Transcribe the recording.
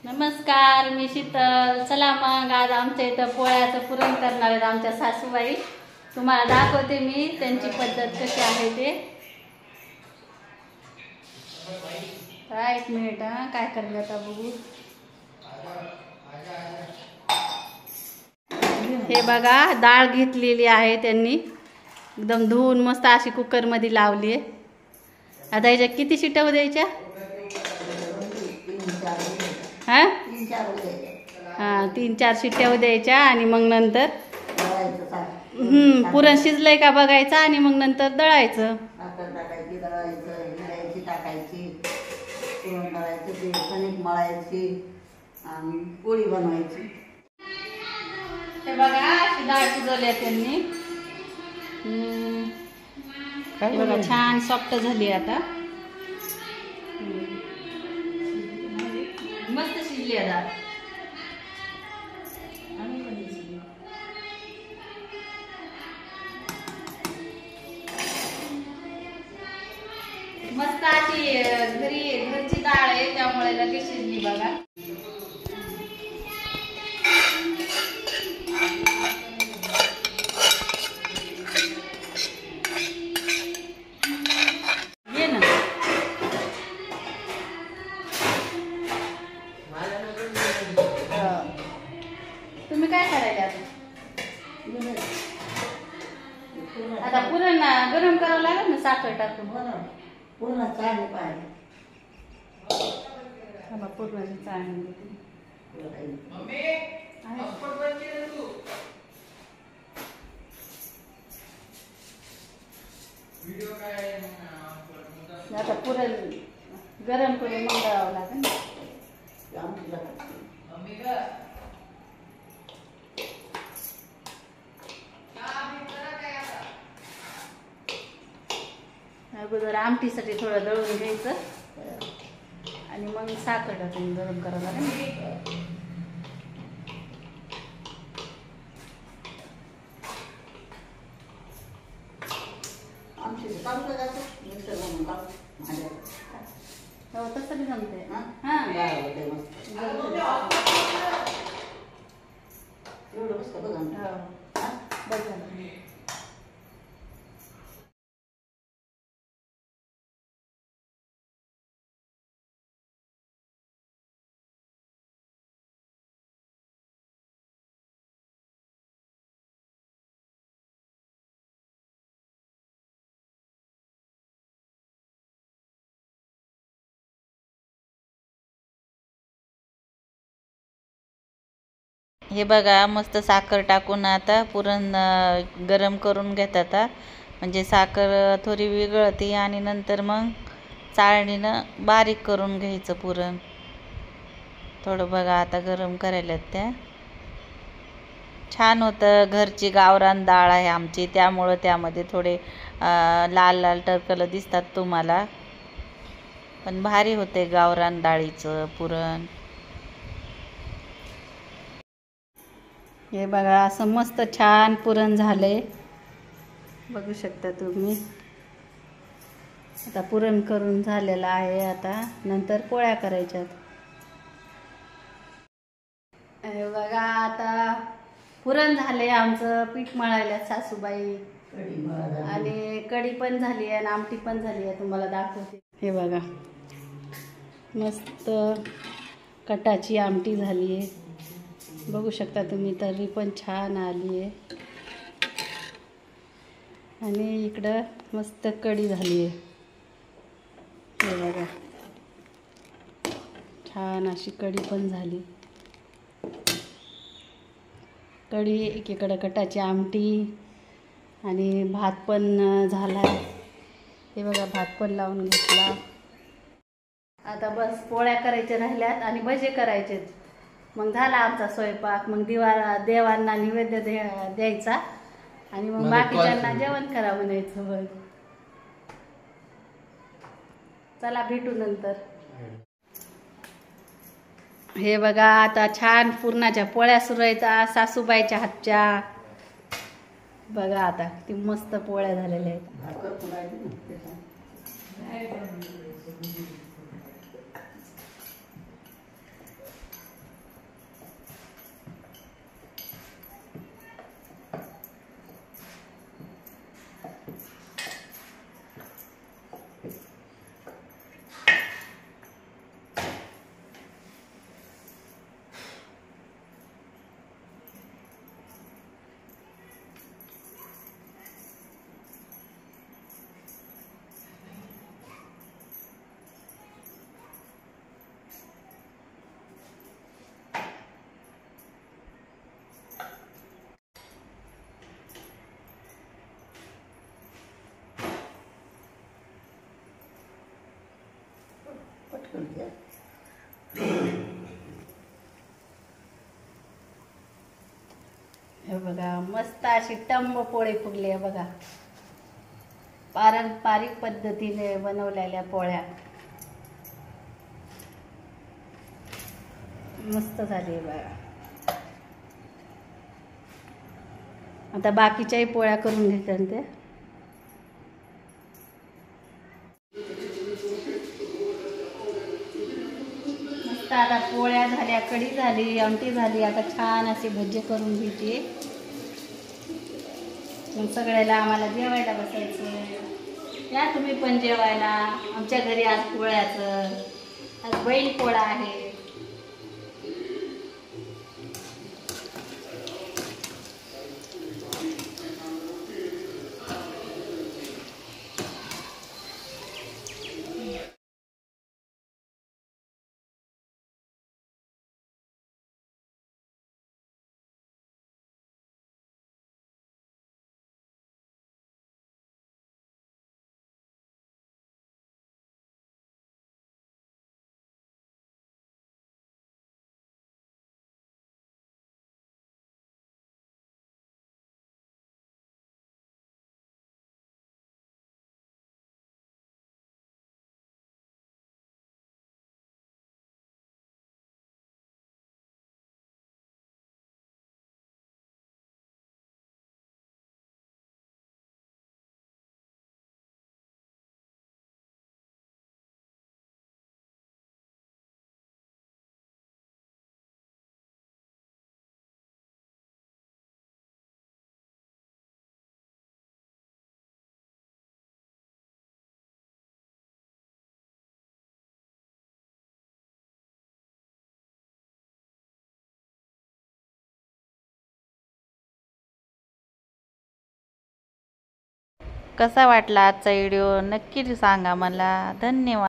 नमस्कार, मी शीतल. चला मग आज आमच्या इथं पोळ्याचं पुरण करणार आहेत आमच्या सासूबाई. तुम्हाला दाखवते मी त्यांची पद्धत कशी आहे ते. एक मिनिट काय करले आता बघू. हे बघा, डाळ घेतलेली आहे त्यांनी, एकदम धुवून मस्त अशी कुकरमध्ये लावली आहे. आता याच्या किती शिट्ट्या द्यायच्या? हां 3-4 शिट्ट्या द्यायच्या आणि मग नंतर पुरण शिजलंय का बघायचं आणि मग नंतर दळायचं. पोळी बनवायची. हे बघा अशी डाळ शिजवली त्यांनी. बघा छान सॉफ्ट झाली आता, मस्त शिजली आहे डाळ. मस्त अशी घरची डाळ आहे त्यामुळे लगेच शिजली बघा. तुम्ही काय करायला आता पुरण गरम करावं लागेल ना साखर टाकून. पूर्ण चाळणी पाहिजे. पूर्णाची चाळणी आता पुरण गरम करून मग दळावं लागेल. अगोदर आमटीसाठी थोडं दळून घ्यायचं आणि मग साखर टाकून गरम करावं लागेल. हो तसं बी जमते. हे बघा मस्त साखर टाकून आता पुरण गरम करून घेतात. म्हणजे साखर थोडी विरघळते आणि नंतर मग चाळणीनं बारीक करून घ्यायचं पुरण. थोडं बघा आता गरम करायला त्या. छान होतं. घरची गावरान डाळ आहे आमची, त्यामुळं त्यामध्ये थोडे लाल लाल टरकलं दिसतात तुम्हाला, पण भारी होते गावरान डाळीचं पुरण. हे बघा असं मस्त छान पुरण झालंय, बघू शकता तुम्ही. आता पुरण करून झालेलं आहे. आता नंतर पोळ्या करायच्यात. हे बघा आता पुरण झाले आमचं. पीठ मळायला सासूबाई आणि कढी पण झाली आहे आणि आमटी पण झाली आहे. तुम्हाला दाखवते. हे बघा मस्त कटाची आमटी झाली आहे, बघू शकता तुम्ही. तरी पण छान आली आहे आणि इकडं मस्त कढी झाली आहे. हे बघा छान अशी कढी पण झाली. कढी एकीकडं कटाची आमटी आणि भात पण झाला. हे बघा भात पण लावून घेतला. आता बस पोळ्या करायच्या राहिल्यात आणि भजे करायचे. मग झाला आमचा स्वयंपाक. मग देवांना नैवेद्य द्यायचा आणि मग बाकीच्यांना जेवण करा म्हणायचं. बघ चला भेटू नंतर. हे बघा आता छान पुरणाच्या पोळ्या सुरू आहेत सासूबाईच्या हातच्या. बघा आता ती मस्त पोळ्या झालेल्या आहेत. पटकन घ्या. हे बघा मस्त अशी टंब पोळी फुगली आहे बघा. पारंपरिक पद्धतीने बनवलेल्या पोळ्या मस्त झाली आहे बघा. आता बाकीच्याही पोळ्या करून घेतात ते. मस्त आता पोळ्या झाल्या, कढी झाली, आमटी झाली. आता छान असे भजे करून घ्यायचे. मग सगळ्याला आम्हाला जेवायला बसायचं. या तुम्ही पण जेवायला. आमच्या घरी आज पोळ्याचं, आज बैल पोळा आहे. कसा वाटला आजचा व्हिडिओ नक्की सांगा मला. धन्यवाद.